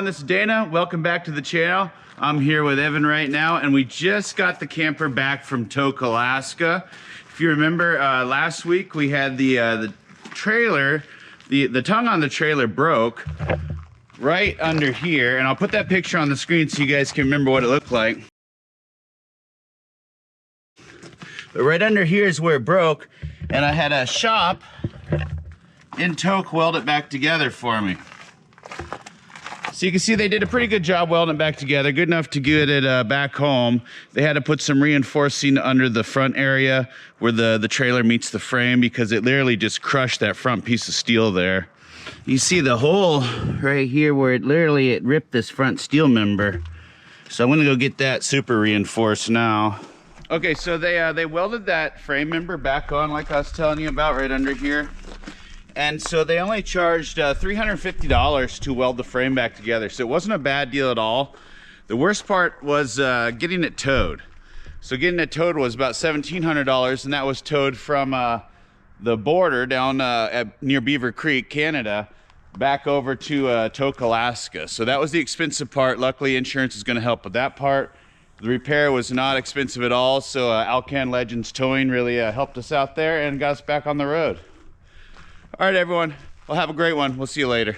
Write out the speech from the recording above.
this is Dana. Welcome back to the channel. I'm here with Evan right now, and we just got the camper back from Tok, Alaska. If you remember, last week we had the trailer, the tongue on the trailer broke right under here, and I'll put that picture on the screen so you guys can remember what it looked like. But right under here is where it broke, and I had a shop in Tok weld it back together for me. So you can see they did a pretty good job welding it back together, good enough to get it back home. They had to put some reinforcing under the front area where the trailer meets the frame because it literally just crushed that front piece of steel there. You see the hole right here where it ripped this front steel member. So I'm gonna go get that super reinforced now. Okay, so they welded that frame member back on like I was telling you about right under here. And so they only charged $350 to weld the frame back together. So it wasn't a bad deal at all. The worst part was getting it towed. So getting it towed was about $1,700, and that was towed from the border down near Beaver Creek, Canada, back over to Tok, Alaska. So that was the expensive part. Luckily, insurance is gonna help with that part. The repair was not expensive at all. So Alcan Legends towing really helped us out there and got us back on the road. All right, everyone. Well, have a great one. We'll see you later.